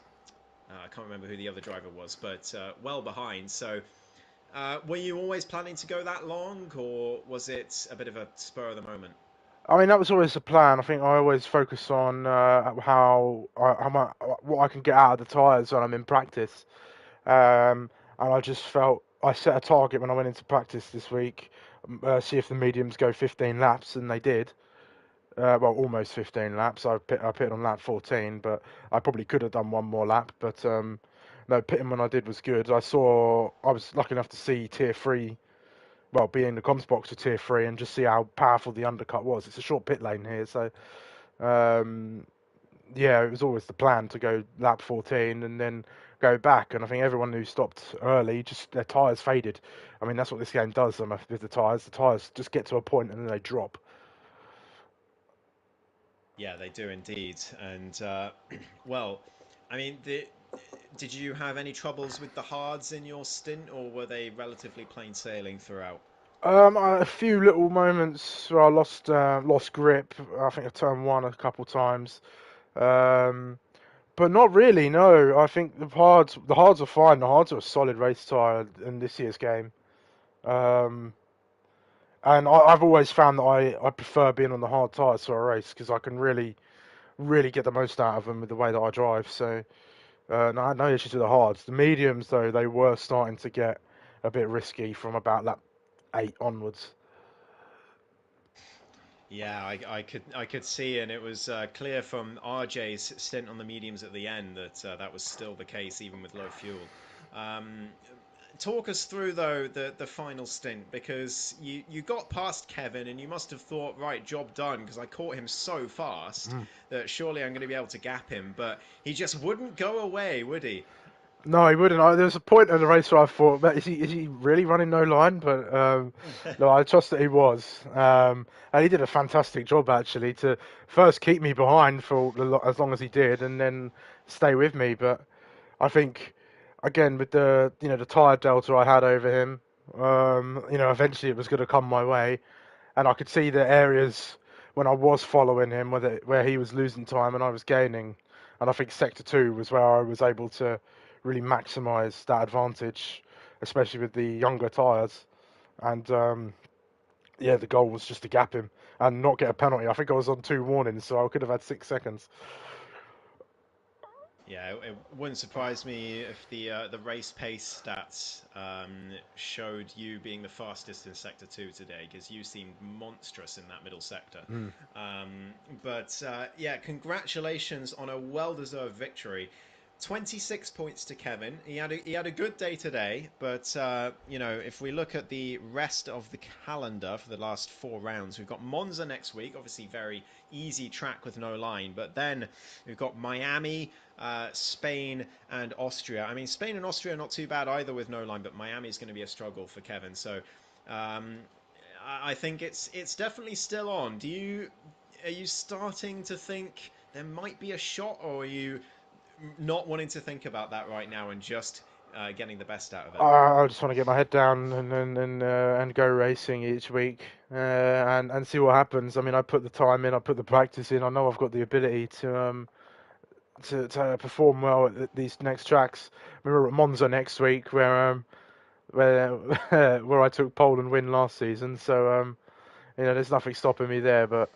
I can't remember who the other driver was, but well behind. So, were you always planning to go that long, or was it a bit of a spur of the moment? I mean, that was always the plan. I think I always focus on how much, what I can get out of the tyres when I'm in practice. And I just felt I set a target when I went into practice this week. See if the mediums go 15 laps, and they did. Well, almost 15 laps. I pitted on lap 14, but I probably could have done one more lap. But no, pitting when I did was good. I was lucky enough to see tier three. Well, be in the comms box for tier three and just see how powerful the undercut was. It's a short pit lane here, so um, yeah, it was always the plan to go lap 14 and then go back. And I think everyone who stopped early, just their tyres faded. I mean, that's what this game does with the tyres. The tyres just get to a point and then they drop. Yeah, they do indeed. And well, I mean, did you have any troubles with the hards in your stint, or were they relatively plain sailing throughout? A few little moments where I lost grip. I think I turned one a couple times. Um, but not really. No, I think the hards are fine. The hards are a solid race tyre in this year's game. Um, and I've always found that I prefer being on the hard tyres for a race because I can really get the most out of them with the way that I drive. So no, I had no issues with the hards. The mediums though, they were starting to get a bit risky from about lap 8 onwards. Yeah, I could see, and it was clear from RJ's stint on the mediums at the end that that was still the case, even with low fuel. Um, talk us through though the final stint, because you got past Kevin and you must have thought, right, job done, because I caught him so fast that surely I'm going to be able to gap him, but he just wouldn't go away, would he? No, he wouldn't. There was a point in the race where I thought, is he really running no line? But no, I trust that he was. And he did a fantastic job actually to first keep me behind for as long as he did, and then stay with me. But I think again with the tyre delta I had over him, eventually it was going to come my way, and I could see the areas when I was following him where he was losing time and I was gaining, and I think sector 2 was where I was able to really maximise that advantage, especially with the younger tyres. And yeah, the goal was just to gap him and not get a penalty. I think I was on 2 warnings, so I could have had 6 seconds. Yeah, it wouldn't surprise me if the race pace stats showed you being the fastest in Sector 2 today, because you seemed monstrous in that middle sector. Mm. But yeah, congratulations on a well-deserved victory. 26 points to Kevin. He had a good day today, but if we look at the rest of the calendar for the last 4 rounds, we've got Monza next week, obviously very easy track with no line, but then we've got Miami, Spain and Austria. I mean, Spain and Austria are not too bad either with no line, but Miami is going to be a struggle for Kevin. So I think it's definitely still on. Are you starting to think there might be a shot, or are you not wanting to think about that right now and just getting the best out of it? I just want to get my head down and go racing each week and see what happens. I mean, I put the time in, I put the practice in. I know I've got the ability to perform well at these next tracks. We're at Monza next week, where where I took pole and win last season. So there's nothing stopping me there. But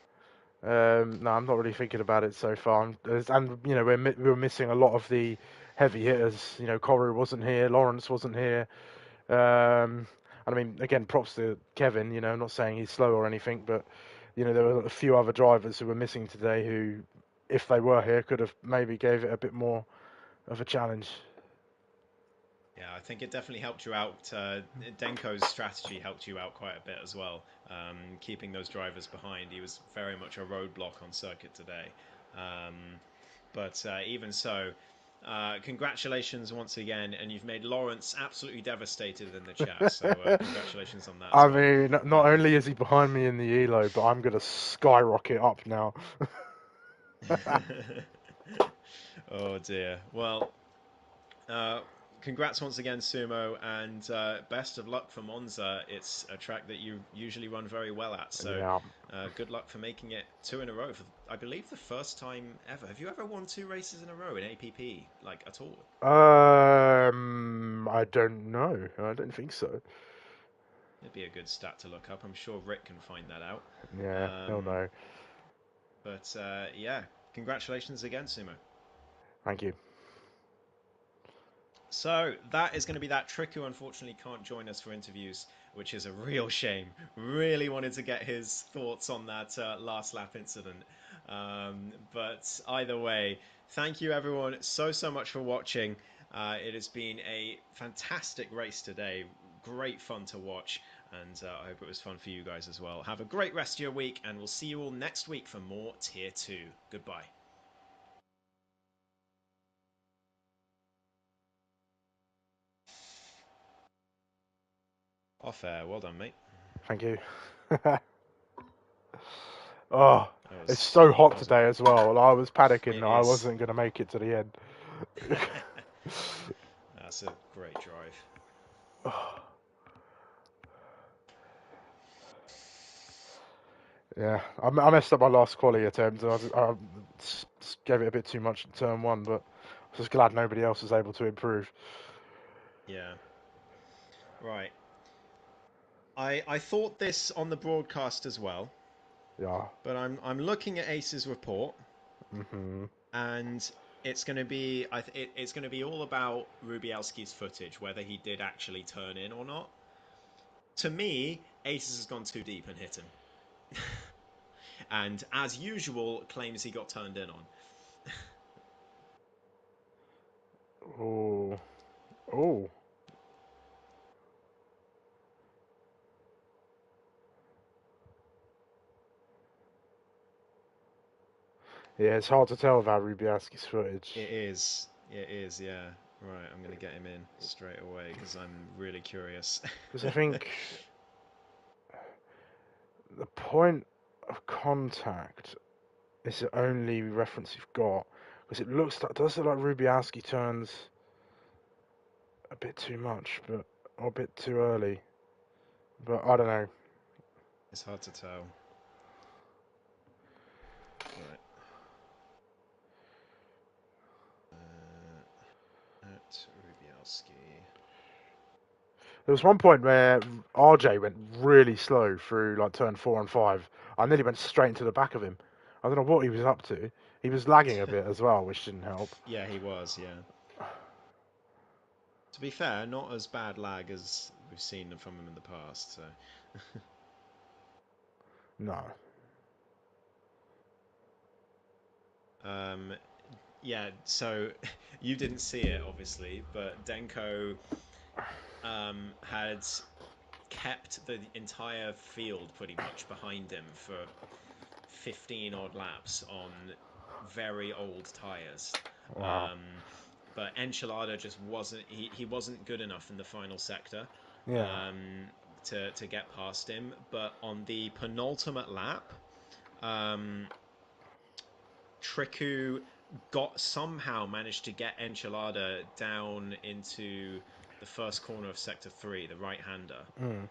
no, I'm not really thinking about it so far. And we're missing a lot of the heavy hitters. Corey wasn't here, Lawrence wasn't here. And I mean, again, props to Kevin. I'm not saying he's slow or anything, but there were a few other drivers who were missing today who, if they were here, could have maybe gave it a bit more of a challenge. Yeah, I think it definitely helped you out. Denko's strategy helped you out quite a bit as well, keeping those drivers behind. He was very much a roadblock on circuit today. But even so, congratulations once again, and you've made Lawrence absolutely devastated in the chat. So congratulations on that as I well. mean, not only is he behind me in the elo, but I'm going to skyrocket up now. Oh dear. Well, congrats once again, Sumo, and best of luck for Monza. It's a track that you usually run very well at, so Yeah. good luck for making it 2 in a row. For, I believe, the first time ever. Have you ever won 2 races in a row in APP, like at all? I don't know. I don't think so. It'd be a good stat to look up. I'm sure Rick can find that out. Yeah, he'll Um, know. but yeah, congratulations again, Sumo. Thank you. So that is going to be that. Trick, who unfortunately can't join us for interviews, which is a real shame. Really wanted to get his thoughts on that last lap incident. But either way, thank you everyone so much for watching. It has been a fantastic race today. Great fun to watch. And I hope it was fun for you guys as well. Have a great rest of your week, and we'll see you all next week for more Tier 2. Goodbye. Off air. Well done, mate. Thank you. Oh, That it's was, so hot that was a, today as well. I was panicking it that I is. wasn't going to make it to the end. That's a great drive. Yeah, I messed up my last quality attempt. I gave it a bit too much in turn 1, but I was just glad nobody else was able to improve. Yeah. Right. I thought this on the broadcast as well, Yeah. but I'm looking at Ace's report, Hmm. and it's going to be it's going to be all about Rubielski's footage, whether he did actually turn in or not. To me, Aces has gone too deep and hit him, and as usual, claims he got turned in on. Oh. Oh. Yeah, it's hard to tell about Rubiaski's footage. It is. It is, yeah. Right, I'm going to get him in straight away because I'm really curious. Because I think the point of contact is the only reference you've got. Because it does look like Rubiaski turns a bit too much, or a bit too early. But I don't know. It's hard to tell. Right. At Rubialski. There was one point where RJ went really slow through like turn 4 and 5. I nearly went straight into the back of him. I don't know what he was up to. He was lagging a bit as well, which didn't help. Yeah, he was, yeah. To be fair, not as bad lag as we've seen from him in the past, so. No. Yeah, so you didn't see it, obviously, but Denko had kept the entire field pretty much behind him for 15 odd laps on very old tyres. Wow. But Enchilada just wasn't he wasn't good enough in the final sector Yeah. to get past him. But on the penultimate lap, Triku somehow managed to get Enchilada down into the first corner of sector 3, the right-hander. Mm.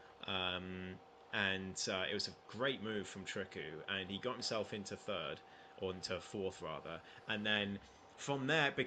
And it was a great move from Triku, and he got himself into third, or into fourth rather, and then from there, because